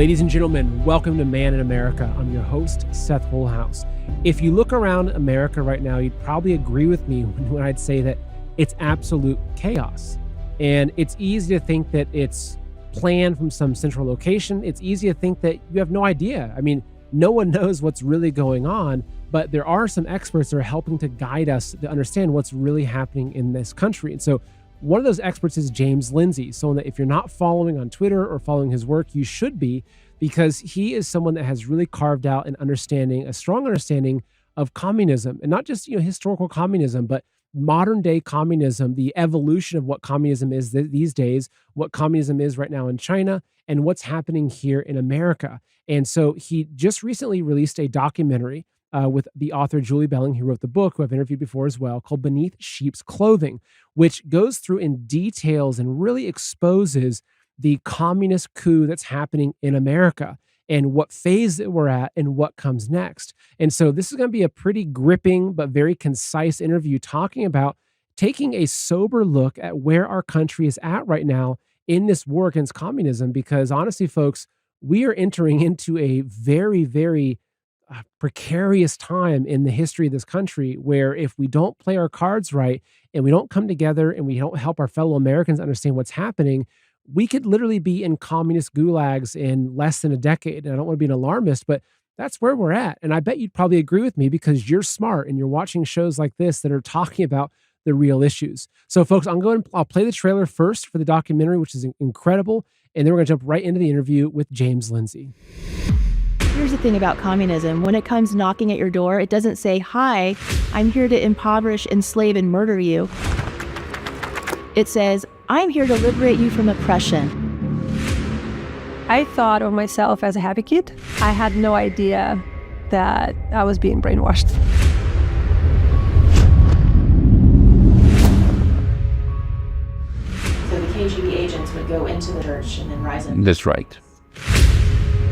Ladies and gentlemen, welcome to Man in America. I'm your host, Seth Holhouse. If you look around America right now, you'd probably agree with me when I'd say that it's absolute chaos. And it's easy to think that it's planned from some central location. It's easy to think that you have no idea. I mean, no one knows what's really going on, but there are some experts that are helping to guide us to understand what's really happening in this country. And so one of those experts is James Lindsay, someone that if you're not following on Twitter or following his work, you should be, because he is someone that has really carved out a strong understanding of communism, and not just, historical communism, but modern day communism, the evolution of what communism is these days, what communism is right now in China, and what's happening here in America. And so he just recently released a documentary with the author Julie Belling, who wrote the book, who I've interviewed before as well, called Beneath Sheep's Clothing, which goes through in details and really exposes the communist coup that's happening in America and what phase that we're at and what comes next. And so this is going to be a pretty gripping but very concise interview talking about taking a sober look at where our country is at right now in this war against communism, because honestly, folks, we are entering into a very, very precarious time in the history of this country, where if we don't play our cards right and we don't come together and we don't help our fellow Americans understand what's happening, we could literally be in communist gulags in less than a decade. And I don't want to be an alarmist, but that's where we're at. And I bet you'd probably agree with me because you're smart and you're watching shows like this that are talking about the real issues. So folks, I'll play the trailer first for the documentary, which is incredible. And then we're going to jump right into the interview with James Lindsay. Here's the thing about communism. When it comes knocking at your door, it doesn't say, "Hi, I'm here to impoverish, enslave, and murder you." It says, "I'm here to liberate you from oppression." I thought of myself as a happy kid. I had no idea that I was being brainwashed. So the KGB agents would go into the church and then rise up. That's right.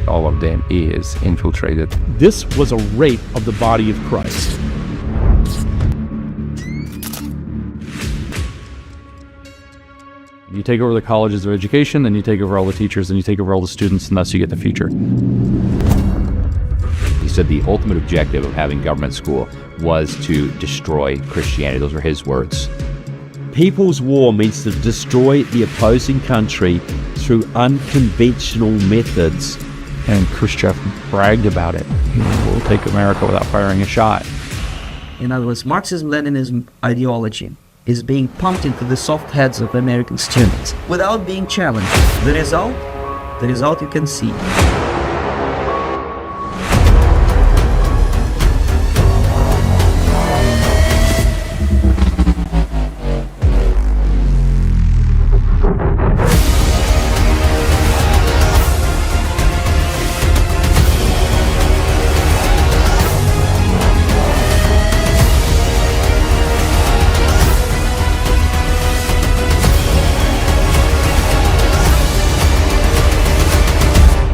All of them is infiltrated. This was a rape of the body of Christ. You take over the colleges of education, then you take over all the teachers, then you take over all the students, and thus you get the future. He said the ultimate objective of having government school was to destroy Christianity. Those were his words. People's war means to destroy the opposing country through unconventional methods. And Khrushchev bragged about it. We'll take America without firing a shot. In other words, Marxism-Leninism ideology is being pumped into the soft heads of American students without being challenged. The result you can see.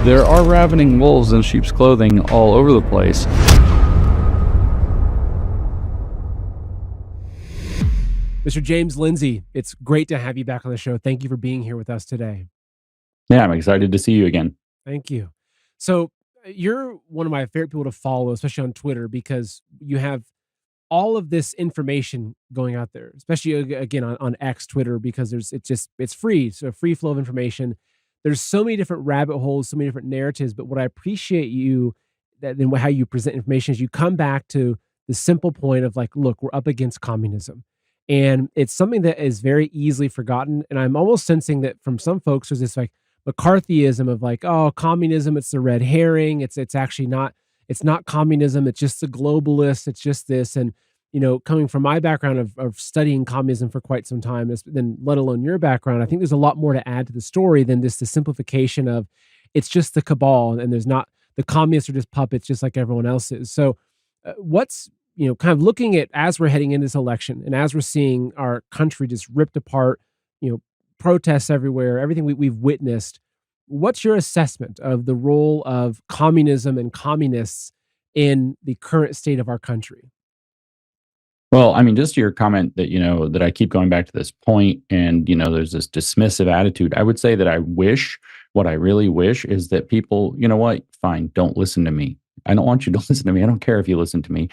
There are ravening wolves in sheep's clothing all over the place. Mr. James Lindsay, it's great to have you back on the show. Thank you for being here with us today. Yeah, I'm excited to see you again. Thank you. So you're one of my favorite people to follow, especially on Twitter, because you have all of this information going out there, especially again on X, Twitter, because it's free. So free flow of information. There's so many different rabbit holes, so many different narratives. But what I appreciate how you present information is you come back to the simple point of like, look, we're up against communism. And it's something that is very easily forgotten. And I'm almost sensing that from some folks, there's this like McCarthyism of like, oh, communism, it's the red herring. It's actually not, it's not communism. It's just the globalists. It's just this. And, coming from my background of studying communism for quite some time, then let alone your background, I think there's a lot more to add to the story than just the simplification of it's just the cabal and there's not, the communists are just puppets just like everyone else is. So what's, kind of looking at as we're heading into this election and as we're seeing our country just ripped apart, protests everywhere, everything we've witnessed, what's your assessment of the role of communism and communists in the current state of our country? Well, I mean, just your comment that, that I keep going back to this point and, there's this dismissive attitude. I would say that I wish What I really wish is that people, you know what, fine, don't listen to me. I don't want you to listen to me. I don't care if you listen to me.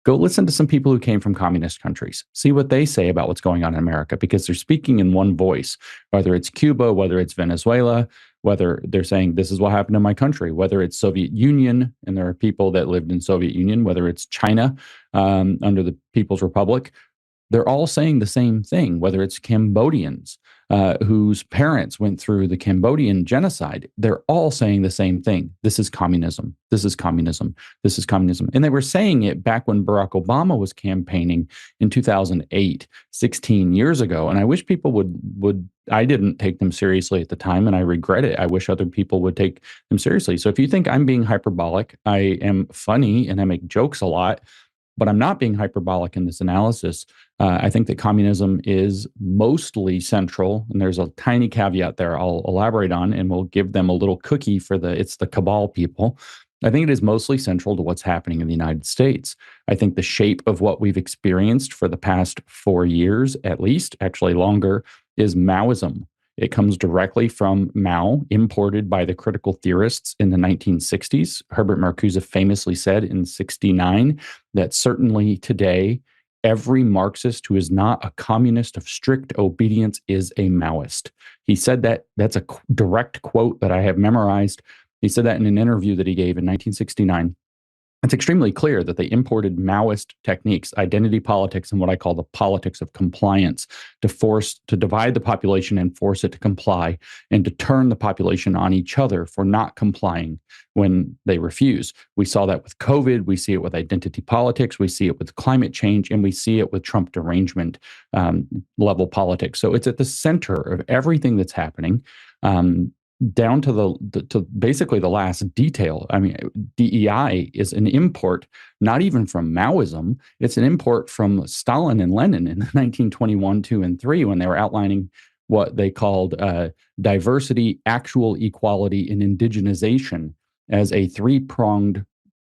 Go listen to some people who came from communist countries. See what they say about what's going on in America, because they're speaking in one voice, whether it's Cuba, whether it's Venezuela, whether they're saying this is what happened in my country, whether it's Soviet Union, and there are people that lived in Soviet Union, whether it's China under the People's Republic. They're all saying the same thing, whether it's Cambodians whose parents went through the Cambodian genocide. They're all saying the same thing. This is communism. This is communism. This is communism. And they were saying it back when Barack Obama was campaigning in 2008, 16 years ago. And I wish people would I didn't take them seriously at the time, and I regret it. I wish other people would take them seriously. So if you think I'm being hyperbolic, I am funny and I make jokes a lot, but I'm not being hyperbolic in this analysis. I think that communism is mostly central, and there's a tiny caveat there I'll elaborate on, and we'll give them a little cookie for it's the cabal people. I think it is mostly central to what's happening in the United States. I think the shape of what we've experienced for the past 4 years, at least, actually longer, is Maoism. It comes directly from Mao, imported by the critical theorists in the 1960s. Herbert Marcuse famously said in 1969 that certainly today, every Marxist who is not a communist of strict obedience is a Maoist. He said that. That's a direct quote that I have memorized. He said that in an interview that he gave in 1969. It's extremely clear that they imported Maoist techniques, identity politics, and what I call the politics of compliance to divide the population and force it to comply, and to turn the population on each other for not complying when they refuse. We saw that with COVID. We see it with identity politics. We see it with climate change, and we see it with Trump derangement level politics. So it's at the center of everything that's happening. Down to basically the last detail. I mean, DEI is an import, not even from Maoism. It's an import from Stalin and Lenin in 1921, 2, and 3, when they were outlining what they called diversity, actual equality, and indigenization as a three-pronged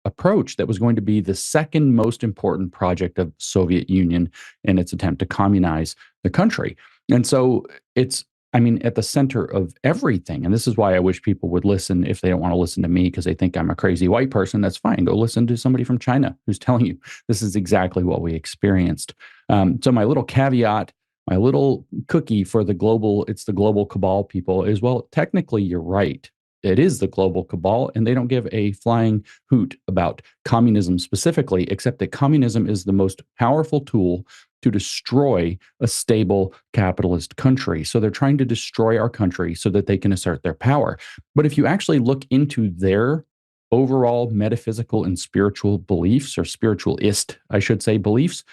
approach that was going to be the second most important project of the Soviet Union in its attempt to communize the country. And so it's at the center of everything. And this is why I wish people would listen. If they don't want to listen to me because they think I'm a crazy white person, that's fine. Go listen to somebody from China who's telling you this is exactly what we experienced. So my little caveat, my little cookie for the global cabal people is, well, technically you're right. It is the global cabal, and they don't give a flying hoot about communism specifically, except that communism is the most powerful tool to destroy a stable capitalist country. So they're trying to destroy our country so that they can assert their power. But if you actually look into their overall metaphysical and spiritual beliefs, or spiritualist, I should say, beliefs,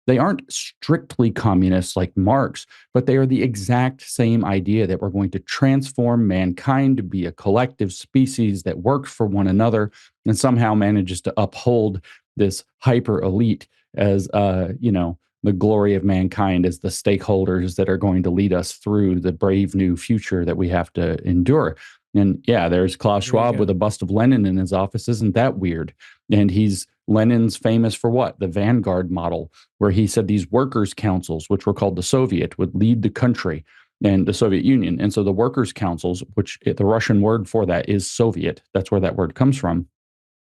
they aren't strictly communist like Marx, but they are the exact same idea that we're going to transform mankind to be a collective species that works for one another and somehow manages to uphold this hyper elite as, the glory of mankind, as the stakeholders that are going to lead us through the brave new future that we have to endure. And yeah, there's Klaus Schwab with a bust of Lenin in his office. Isn't that weird? And Lenin's famous for what? The Vanguard model, where he said these workers' councils, which were called the Soviet, would lead the country and the Soviet Union. And so the workers' councils, which the Russian word for that is Soviet, that's where that word comes from.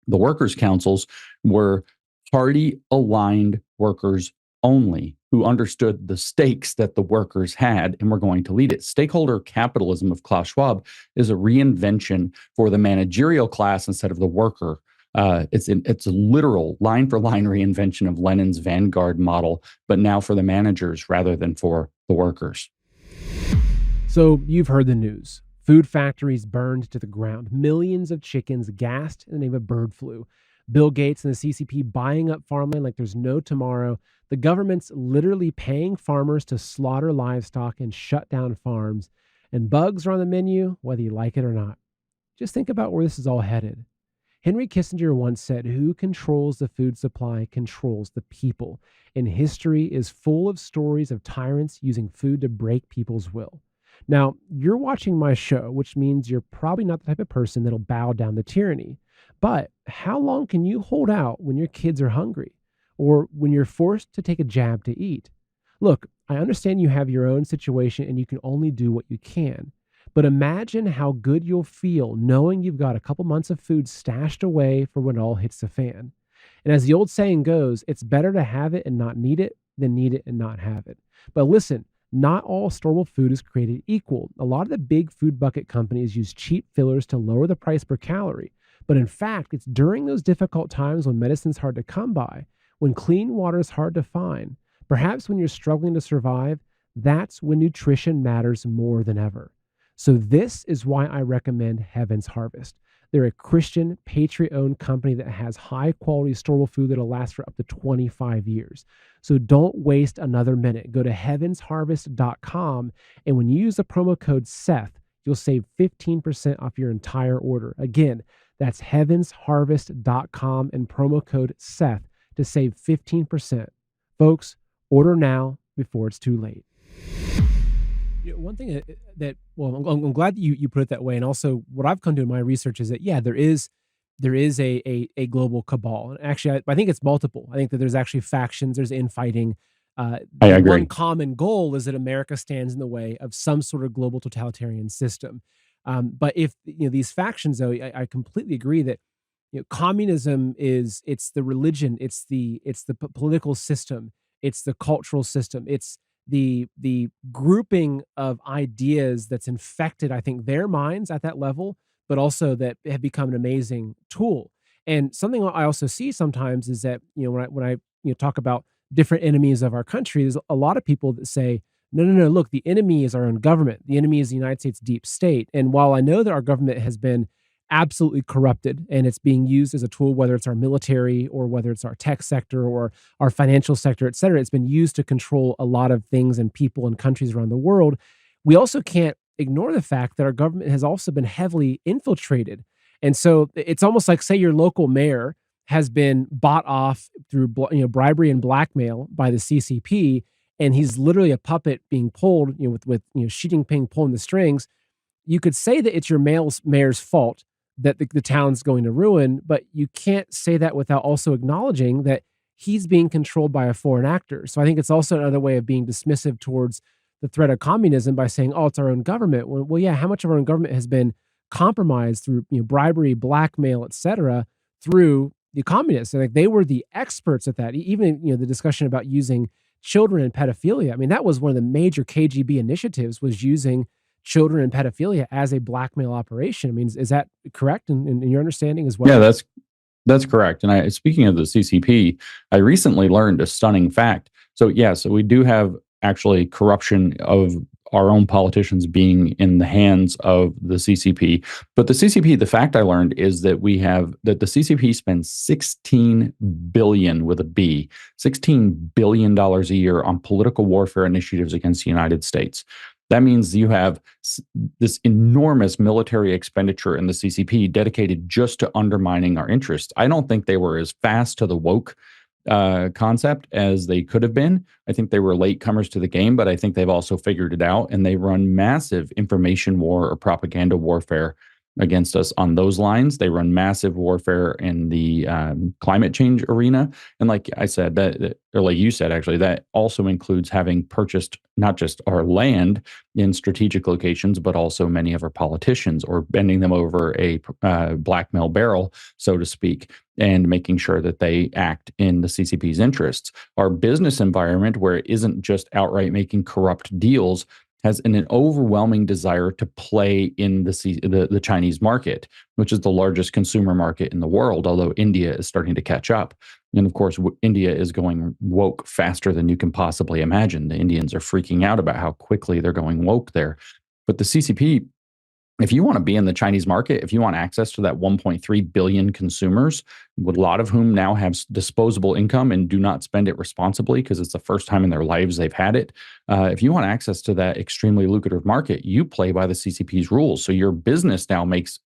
The workers' councils were party-aligned workers only, who understood the stakes that the workers had and were going to lead it. Stakeholder capitalism of Klaus Schwab is a reinvention for the managerial class instead of the worker. It's a literal line-for-line reinvention of Lenin's Vanguard model, but now for the managers rather than for the workers. So you've heard the news. Food factories burned to the ground. Millions of chickens gassed in the name of bird flu. Bill Gates and the CCP buying up farmland like there's no tomorrow. The government's literally paying farmers to slaughter livestock and shut down farms. And bugs are on the menu, whether you like it or not. Just think about where this is all headed. Henry Kissinger once said, "Who controls the food supply controls the people." And history is full of stories of tyrants using food to break people's will. Now, you're watching my show, which means you're probably not the type of person that'll bow down to tyranny. But how long can you hold out when your kids are hungry, or when you're forced to take a jab to eat? Look, I understand you have your own situation and you can only do what you can. But imagine how good you'll feel knowing you've got a couple months of food stashed away for when it all hits the fan. And as the old saying goes, it's better to have it and not need it than need it and not have it. But listen, not all storable food is created equal. A lot of the big food bucket companies use cheap fillers to lower the price per calorie. But in fact, it's during those difficult times when medicine's hard to come by, when clean water is hard to find, perhaps when you're struggling to survive, that's when nutrition matters more than ever. So this is why I recommend Heaven's Harvest. They're a Christian, patriot-owned company that has high-quality storable food that'll last for up to 25 years. So don't waste another minute. Go to heavensharvest.com, and when you use the promo code Seth, you'll save 15% off your entire order. Again, that's heavensharvest.com and promo code Seth to save 15%. Folks, order now before it's too late. One thing I'm glad that you put it that way. And also what I've come to in my research is that, yeah, there is a global cabal. And actually, I think it's multiple. I think that there's actually factions, there's infighting. I agree. One common goal is that America stands in the way of some sort of global totalitarian system. But if these factions, though, I completely agree that communism it's the religion, it's the political system, it's the cultural system, it's the grouping of ideas that's infected, I think, their minds at that level, but also that have become an amazing tool. And something I also see sometimes is that when I talk about different enemies of our country, there's a lot of people that say, no, look, the enemy is our own government. The enemy is the United States deep state. And while I know that our government has been absolutely corrupted and it's being used as a tool, whether it's our military or whether it's our tech sector or our financial sector, et cetera, it's been used to control a lot of things and people and countries around the world. We also can't ignore the fact that our government has also been heavily infiltrated. And so it's almost like, say, your local mayor has been bought off through bribery and blackmail by the CCP, and he's literally a puppet being pulled with Xi Jinping pulling the strings. You could say that it's your mayor's fault that the town's going to ruin, but you can't say that without also acknowledging that he's being controlled by a foreign actor. So I think it's also another way of being dismissive towards the threat of communism by saying, oh, it's our own government. Well, yeah, how much of our own government has been compromised through bribery, blackmail, et cetera, through the communists? And they were the experts at that. Even the discussion about using children in pedophilia. I mean, that was one of the major KGB initiatives, was using children and pedophilia as a blackmail operation. I mean, is that correct in your understanding as well? Yeah, that's correct. And speaking of the CCP, I recently learned a stunning fact. So we do have actually corruption of our own politicians being in the hands of the CCP. But the CCP, the fact I learned is that the CCP spends $16 billion with a B, $16 billion a year on political warfare initiatives against the United States. That means you have this enormous military expenditure in the CCP dedicated just to undermining our interests. I don't think they were as fast to the woke concept as they could have been. I think they were latecomers to the game, but I think they've also figured it out, and they run massive information war or propaganda warfare against us on those lines. They run massive warfare in the climate change arena. And like I said, or like you said, actually, that also includes having purchased not just our land in strategic locations, but also many of our politicians, or bending them over a blackmail barrel, so to speak, and making sure that they act in the CCP's interests. Our business environment, where it isn't just outright making corrupt deals, has an overwhelming desire to play in the Chinese market, which is the largest consumer market in the world, although India is starting to catch up. And of course, India is going woke faster than you can possibly imagine. The Indians are freaking out about how quickly they're going woke there. But the CCP, if you want to be in the Chinese market, if you want access to that 1.3 billion consumers, a lot of whom now have disposable income and do not spend it responsibly because it's the first time in their lives they've had it. If you want access to that extremely lucrative market, you play by the CCP's rules. So your business now makes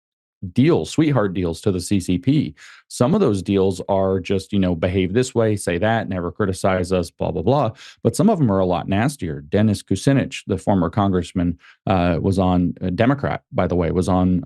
sweetheart deals to the CCP. Some of those deals are just, behave this way, say that, never criticize us, blah, blah, blah. But some of them are a lot nastier. Dennis Kucinich, the former congressman, was on a Democrat, by the way, was on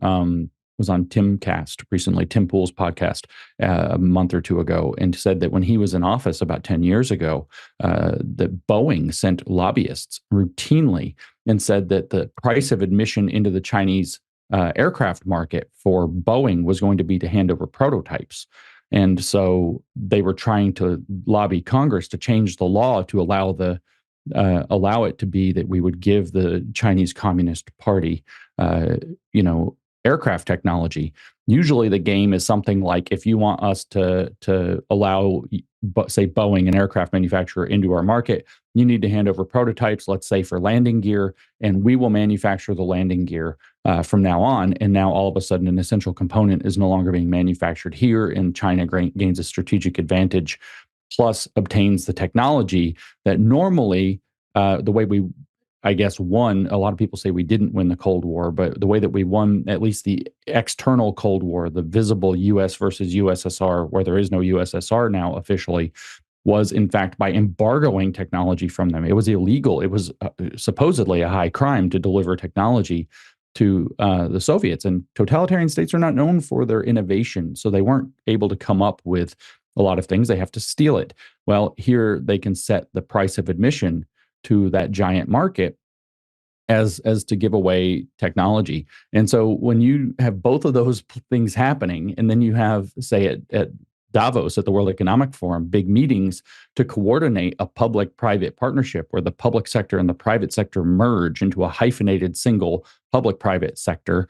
Timcast recently, Tim Pool's podcast, a month or two ago, and said that when he was in office about 10 years ago, that Boeing sent lobbyists routinely and said that the price of admission into the Chinese aircraft market for Boeing was going to be to hand over prototypes. And so they were trying to lobby Congress to change the law to allow it to be that we would give the Chinese Communist Party, aircraft technology. Usually, the game is something like, if you want us to allow, say, Boeing, an aircraft manufacturer, into our market, you need to hand over prototypes, let's say for landing gear, and we will manufacture the landing gear from now on. And now all of a sudden, an essential component is no longer being manufactured here, and China gains a strategic advantage, plus obtains the technology that normally, the way we, I guess, won. A lot of people say we didn't win the Cold War, but the way that we won at least the external Cold War, the visible US versus USSR, where there is no USSR now officially, was in fact by embargoing technology from them. It was illegal. It was supposedly a high crime to deliver technology to the Soviets. And totalitarian states are not known for their innovation, so they weren't able to come up with a lot of things. They have to steal it. Well, here they can set the price of admission to that giant market as to give away technology. And so when you have both of those things happening, and then you have, say, at Davos, at the World Economic Forum, big meetings to coordinate a public-private partnership where the public sector and the private sector merge into a hyphenated single public-private sector.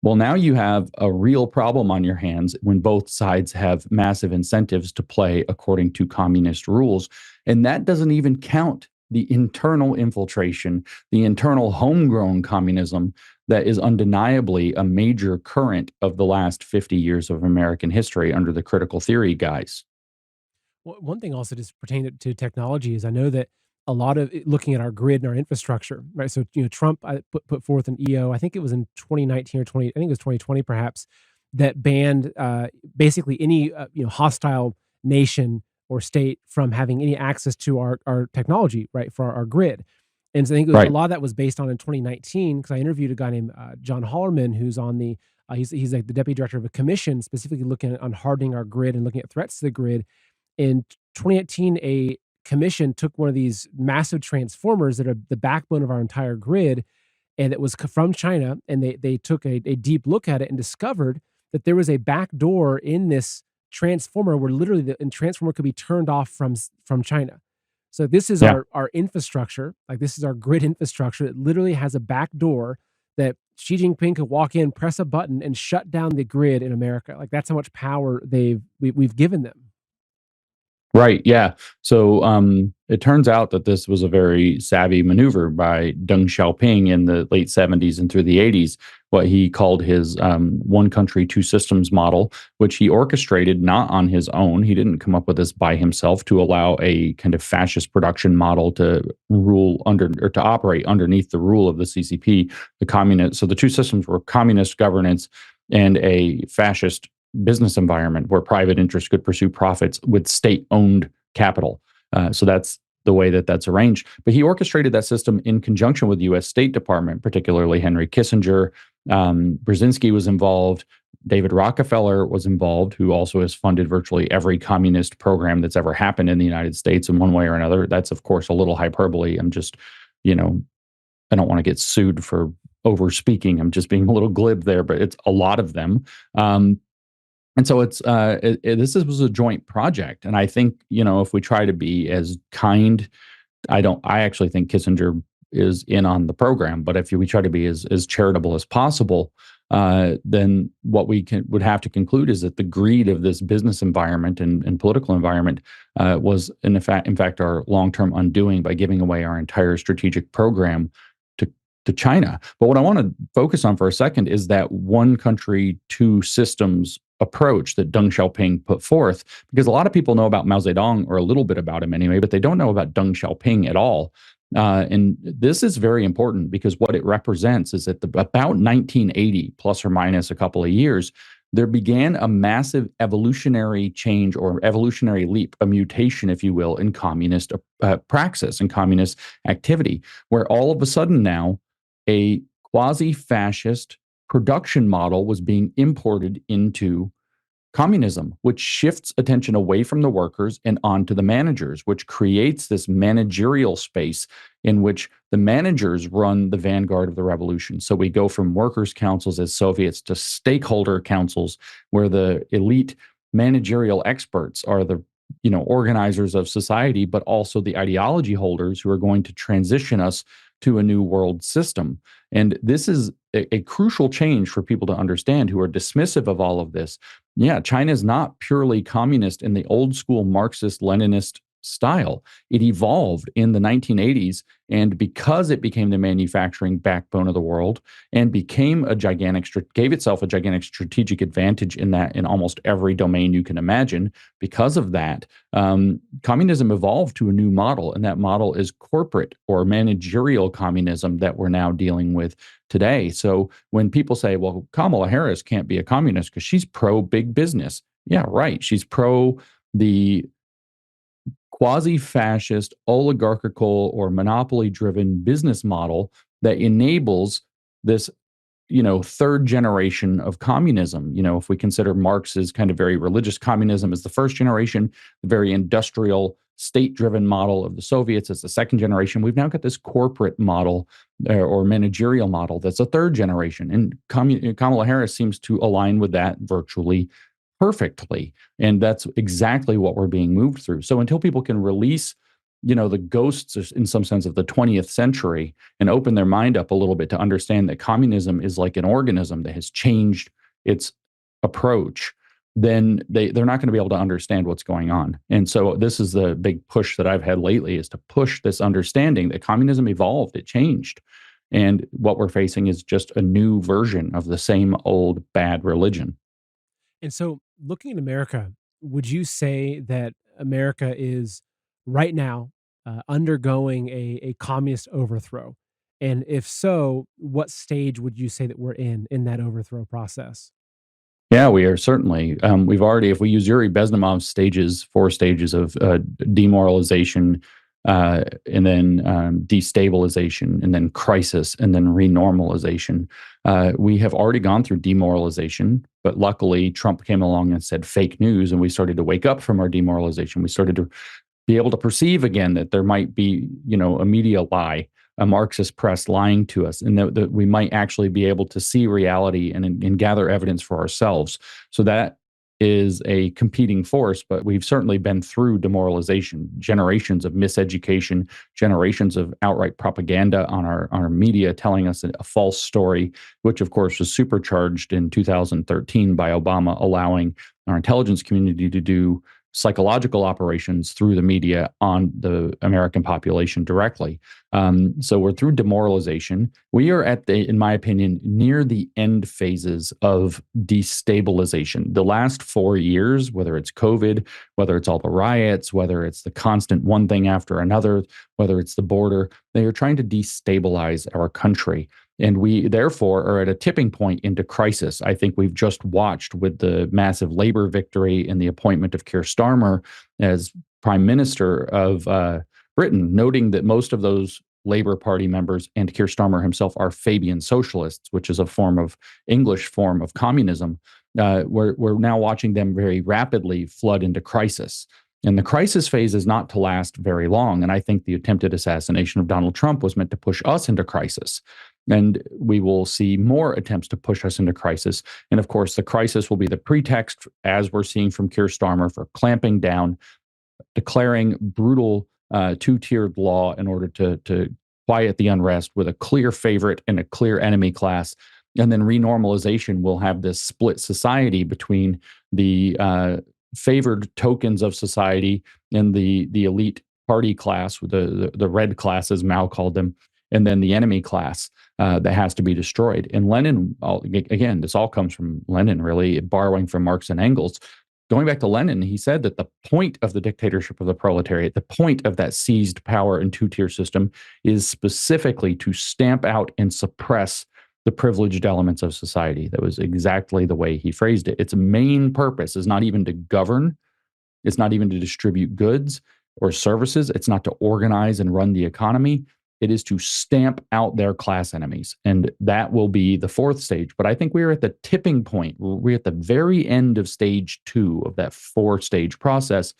Well, now you have a real problem on your hands when both sides have massive incentives to play according to communist rules. And that doesn't even count the internal infiltration, the internal homegrown communism that is undeniably a major current of the last 50 years of American history under the critical theory guys. One thing also just pertaining to technology is I know that a lot of looking at our grid and our infrastructure, right? So, Trump put forth an EO, I think it was in 2019 or 20, I think it was 2020 perhaps, that banned basically any, hostile nation or state from having any access to our technology, right, for our grid. And so I think a Right. lot of that was based on in 2019, because I interviewed a guy named John Hollerman, who's on he's like the deputy director of a commission specifically looking at on hardening our grid and looking at threats to the grid. In 2018, a commission took one of these massive transformers that are the backbone of our entire grid, and it was from China, and they took a deep look at it and discovered that there was a back door in this transformer where literally the transformer could be turned off from China. So this is Yeah. our infrastructure, like this is our grid infrastructure. It literally has a back door that Xi Jinping could walk in, press a button, and shut down the grid in America. Like that's how much power we've given them. Right. Yeah. So it turns out that this was a very savvy maneuver by Deng Xiaoping in the late 70s and through the 80s, what he called his one country, two systems model, which he orchestrated not on his own. He didn't come up with this by himself to allow a kind of fascist production model to rule under or to operate underneath the rule of the CCP, the communist. So the two systems were communist governance and a fascist business environment where private interests could pursue profits with state-owned capital. So that's the way that that's arranged. But he orchestrated that system in conjunction with the U.S. State Department, particularly Henry Kissinger. Brzezinski was involved. David Rockefeller was involved, who also has funded virtually every communist program that's ever happened in the United States in one way or another. That's, of course, a little hyperbole. I'm just, I don't want to get sued for over-speaking. I'm just being a little glib there, but it's a lot of them. And so this was a joint project. And I think, if we try to be as kind, I actually think Kissinger is in on the program, but if we try to be as charitable as possible, then what we would have to conclude is that the greed of this business environment and political environment was in fact our long-term undoing by giving away our entire strategic program to China. But what I want to focus on for a second is that one country, two systems approach that Deng Xiaoping put forth, because a lot of people know about Mao Zedong, or a little bit about him anyway, but they don't know about Deng Xiaoping at all. And this is very important because what it represents is that about 1980, plus or minus a couple of years, there began a massive evolutionary change or evolutionary leap, a mutation, if you will, in communist praxis and communist activity, where all of a sudden now a quasi-fascist production model was being imported into communism, which shifts attention away from the workers and onto the managers, which creates this managerial space in which the managers run the vanguard of the revolution. So we go from workers' councils as Soviets to stakeholder councils, where the elite managerial experts are the organizers of society, but also the ideology holders who are going to transition us to a new world system. And this is a crucial change for people to understand who are dismissive of all of this. Yeah, China is not purely communist in the old school Marxist Leninist style. It evolved in the 1980s, and because it became the manufacturing backbone of the world and gave itself a gigantic strategic advantage in almost every domain you can imagine. Because of that, communism evolved to a new model, and that model is corporate or managerial communism that we're now dealing with today. So when people say, well, Kamala Harris can't be a communist because she's pro big business. Yeah, right. She's pro the quasi-fascist, oligarchical, or monopoly-driven business model that enables this, third generation of communism. If we consider Marx's kind of very religious communism as the first generation, the very industrial, state-driven model of the Soviets as the second generation, we've now got this corporate model or managerial model that's a third generation. And Kamala Harris seems to align with that virtually perfectly. And that's exactly what we're being moved through. So until people can release, the ghosts in some sense of the 20th century and open their mind up a little bit to understand that communism is like an organism that has changed its approach, then they're not going to be able to understand what's going on. And so this is the big push that I've had lately, is to push this understanding that communism evolved, it changed. And what we're facing is just a new version of the same old bad religion. And so, looking at America, would you say that America is right now undergoing a communist overthrow? And if so, what stage would you say that we're in that overthrow process? Yeah, we are certainly. We've already, if we use Yuri Bezmenov's 4 stages of demoralization, and then destabilization, and then crisis, and then renormalization. We have already gone through demoralization, but luckily Trump came along and said fake news, and we started to wake up from our demoralization. We started to be able to perceive again that there might be, a media lie, a Marxist press lying to us, and that we might actually be able to see reality and gather evidence for ourselves. So that is a competing force, but we've certainly been through demoralization, generations of miseducation, generations of outright propaganda on our media telling us a false story, which of course was supercharged in 2013 by Obama allowing our intelligence community to do psychological operations through the media on the American population directly. So we're through demoralization. We are in my opinion, near the end phases of destabilization. The last 4 years, whether it's COVID, whether it's all the riots, whether it's the constant one thing after another, whether it's the border, they are trying to destabilize our country. And we, therefore, are at a tipping point into crisis. I think we've just watched with the massive labor victory and the appointment of Keir Starmer as Prime Minister of Britain, noting that most of those Labour Party members and Keir Starmer himself are Fabian socialists, which is a English form of communism. We're now watching them very rapidly flood into crisis. And the crisis phase is not to last very long. And I think the attempted assassination of Donald Trump was meant to push us into crisis. And we will see more attempts to push us into crisis. And of course, the crisis will be the pretext, as we're seeing from Keir Starmer, for clamping down, declaring brutal two-tiered law in order to quiet the unrest with a clear favorite and a clear enemy class. And then renormalization will have this split society between the favored tokens of society and the elite party class, the red class, as Mao called them, and then the enemy class that has to be destroyed. And Lenin, again, this all comes from Lenin, really, borrowing from Marx and Engels. Going back to Lenin, he said that the point of the dictatorship of the proletariat, the point of that seized power and two-tier system, is specifically to stamp out and suppress the privileged elements of society. That was exactly the way he phrased it. Its main purpose is not even to govern. It's not even to distribute goods or services. It's not to organize and run the economy. It is to stamp out their class enemies. And that will be the fourth stage. But I think we're at the tipping point. We're at the very end of stage 2 of that 4-stage process.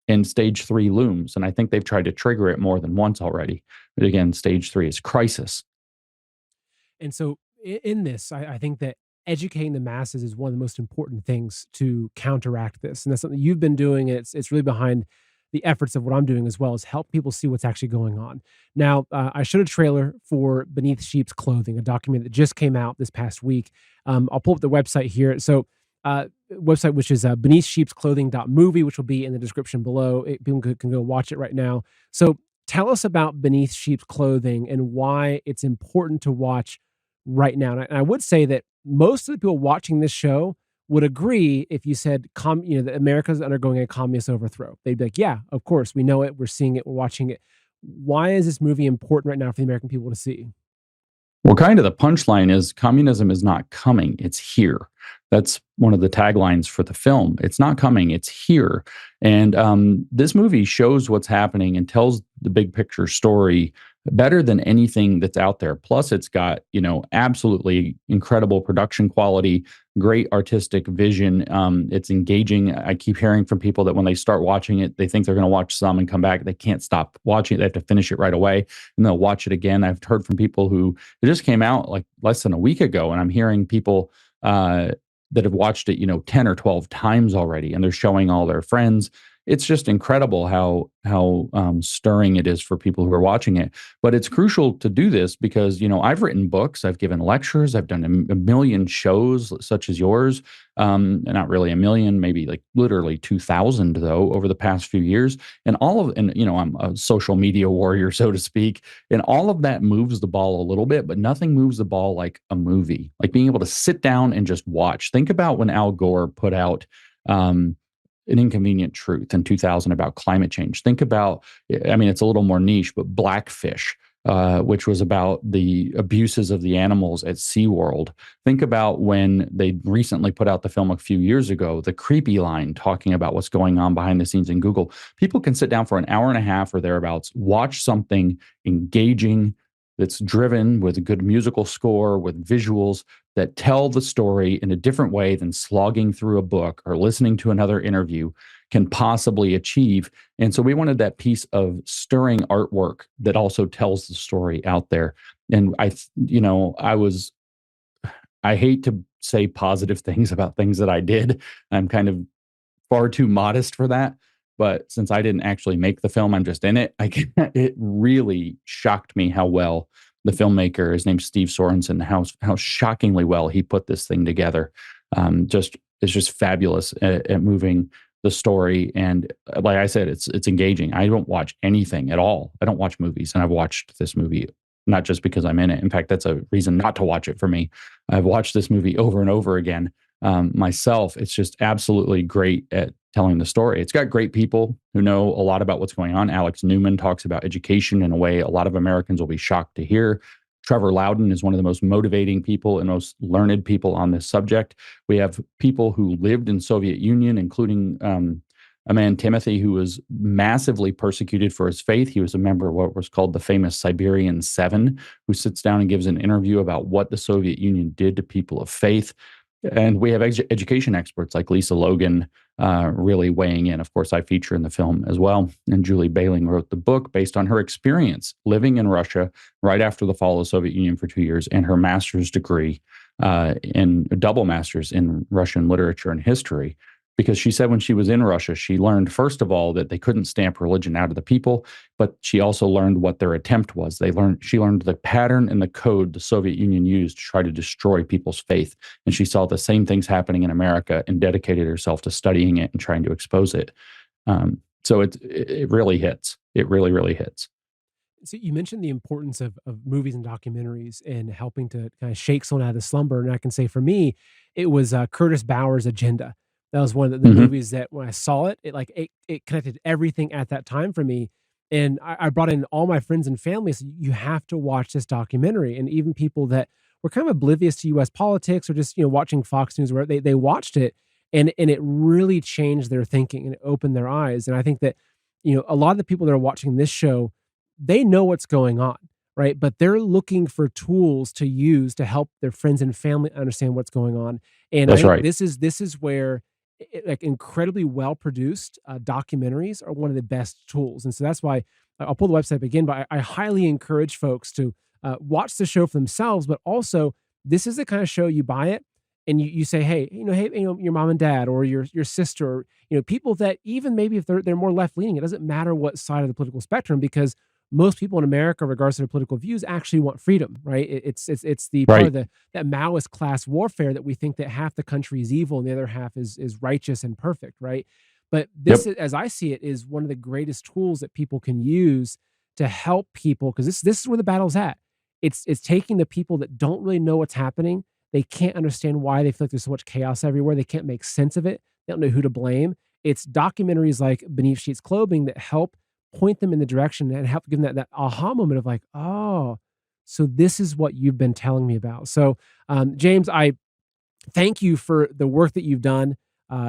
And stage 3 looms. And I think they've tried to trigger it more than once already. But again, stage 3 is crisis. And so in this, I think that educating the masses is one of the most important things to counteract this. And that's something you've been doing. It's really behind the efforts of what I'm doing as well, is help people see what's actually going on. Now, I showed a trailer for Beneath Sheep's Clothing, a document that just came out this past week. I'll pull up the website here. So website, which is beneathsheepsclothing.movie, which will be in the description below. People can go watch it right now. So tell us about Beneath Sheep's Clothing and why it's important to watch right now. And I would say that most of the people watching this show would agree if you said, that America's undergoing a communist overthrow. They'd be like, yeah, of course, we know it, we're seeing it, we're watching it. Why is this movie important right now for the American people to see? Well, kind of the punchline is communism is not coming, it's here. That's one of the taglines for the film. It's not coming, it's here. And this movie shows what's happening and tells the big picture story better than anything that's out there. Plus, it's got, absolutely incredible production quality, great artistic vision. It's engaging. I keep hearing from people that when they start watching it, they think they're going to watch some and come back. They can't stop watching it. They have to finish it right away and they'll watch it again. I've heard from people who it just came out like less than a week ago, and I'm hearing people that have watched it, 10 or 12 times already, and they're showing all their friends. It's just incredible how stirring it is for people who are watching it. But it's crucial to do this because, I've written books, I've given lectures, I've done a million shows such as yours. Not really a million, maybe like literally 2,000 though, over the past few years. And I'm a social media warrior, so to speak. And all of that moves the ball a little bit, but nothing moves the ball like a movie, like being able to sit down and just watch. Think about when Al Gore put out, An Inconvenient Truth in 2000 about climate change. Think about, it's a little more niche, but Blackfish, which was about the abuses of the animals at SeaWorld. Think about when they recently put out the film a few years ago, The Creepy Line, talking about what's going on behind the scenes in Google. People can sit down for an hour and a half or thereabouts, watch something engaging, that's driven with a good musical score, with visuals that tell the story in a different way than slogging through a book or listening to another interview can possibly achieve. And so we wanted that piece of stirring artwork that also tells the story out there. And I hate to say positive things about things that I did. I'm kind of far too modest for that. But since I didn't actually make the film, I'm just in it. It really shocked me how well the filmmaker, his name's Steve Sorensen, how shockingly well he put this thing together. It's just fabulous at moving the story. And like I said, it's engaging. I don't watch anything at all. I don't watch movies, and I've watched this movie not just because I'm in it. In fact, that's a reason not to watch it for me. I've watched this movie over and over again myself. It's just absolutely great at telling the story. It's got great people who know a lot about what's going on. Alex Newman talks about education in a way a lot of Americans will be shocked to hear. Trevor Loudon is one of the most motivating people and most learned people on this subject. We have people who lived in Soviet Union, including a man, Timothy, who was massively persecuted for his faith. He was a member of what was called the famous Siberian Seven, who sits down and gives an interview about what the Soviet Union did to people of faith. And we have education experts like Lisa Logan really weighing in. Of course, I feature in the film as well. And Julie Bailing wrote the book based on her experience living in Russia right after the fall of the Soviet Union for 2 years, and her master's degree in a double master's in Russian literature and history. Because she said when she was in Russia, she learned, first of all, that they couldn't stamp religion out of the people, but she also learned what their attempt was. She learned the pattern and the code the Soviet Union used to try to destroy people's faith. And she saw the same things happening in America and dedicated herself to studying it and trying to expose it. So it really hits. It really, really hits. So you mentioned the importance of movies and documentaries and helping to kind of shake someone out of slumber. And I can say for me, it was Curtis Bauer's Agenda. That was one of the movies that when I saw it, it connected everything at that time for me. And I brought in all my friends and family. So you have to watch this documentary. And even people that were kind of oblivious to U.S. politics or just watching Fox News, where they watched it, and it really changed their thinking and it opened their eyes. And I think that a lot of the people that are watching this show, they know what's going on, right? But they're looking for tools to use to help their friends and family understand what's going on. And I That's think right. this is where like incredibly well produced documentaries are one of the best tools. And so that's why I'll pull the website up again, but I highly encourage folks to watch the show for themselves. But also, this is the kind of show you buy it and you say, hey, your mom and dad or your sister, or, people that even maybe if they're more left leaning, it doesn't matter what side of the political spectrum, because most people in America, regardless of their political views, actually want freedom, right? It's the part of Right. the that Maoist class warfare that we think that half the country is evil and the other half is righteous and perfect, right? But this, Yep. is, as I see it, is one of the greatest tools that people can use to help people, because this is where the battle's at. It's taking the people that don't really know what's happening. They can't understand why they feel like there's so much chaos everywhere. They can't make sense of it. They don't know who to blame. It's documentaries like Beneath Sheets Clothing that help point them in the direction and help give them that aha moment of like, oh, so this is what you've been telling me about. So, James, I thank you for the work that you've done.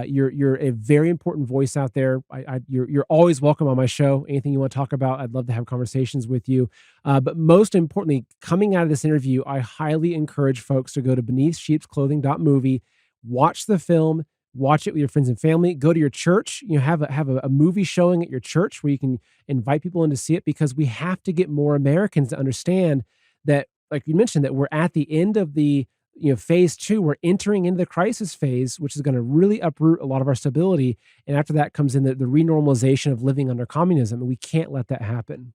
You're a very important voice out there. You're always welcome on my show. Anything you want to talk about, I'd love to have conversations with you. But most importantly, coming out of this interview, I highly encourage folks to go to beneathsheepsclothing.movie, watch the film, watch it with your friends and family. Go to your church. Have a movie showing at your church where you can invite people in to see it, because we have to get more Americans to understand that, like you mentioned, that we're at the end of the phase two. We're entering into the crisis phase, which is going to really uproot a lot of our stability. And after that comes in the renormalization of living under communism. And we can't let that happen.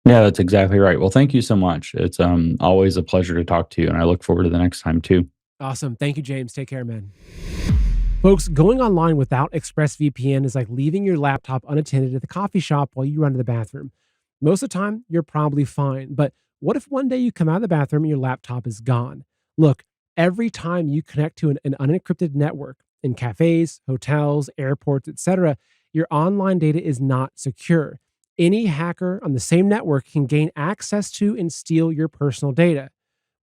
Yeah, that's exactly right. Well, thank you so much. It's always a pleasure to talk to you, and I look forward to the next time too. Awesome. Thank you, James. Take care, man. Folks, going online without ExpressVPN is like leaving your laptop unattended at the coffee shop while you run to the bathroom. Most of the time, you're probably fine. But what if one day you come out of the bathroom and your laptop is gone? Look, every time you connect to an unencrypted network in cafes, hotels, airports, etc., your online data is not secure. Any hacker on the same network can gain access to and steal your personal data.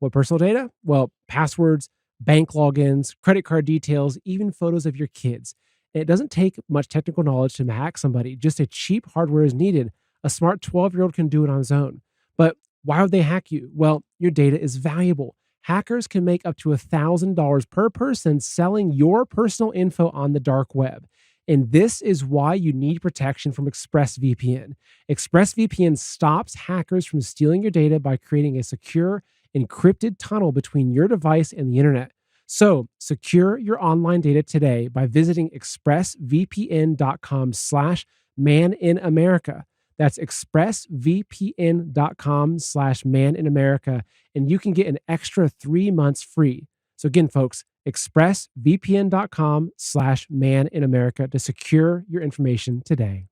What personal data? Well, passwords, bank logins, credit card details, even photos of your kids. And it doesn't take much technical knowledge to hack somebody. Just a cheap hardware is needed. A smart 12-year-old can do it on his own. But why would they hack you? Well, your data is valuable. Hackers can make up to $1,000 per person selling your personal info on the dark web. And this is why you need protection from ExpressVPN. ExpressVPN stops hackers from stealing your data by creating a secure, encrypted tunnel between your device and the internet. So secure your online data today by visiting expressvpn.com/maninamerica. That's expressvpn.com/maninamerica. And you can get an extra 3 months free. So again, folks, expressvpn.com/maninamerica to secure your information today.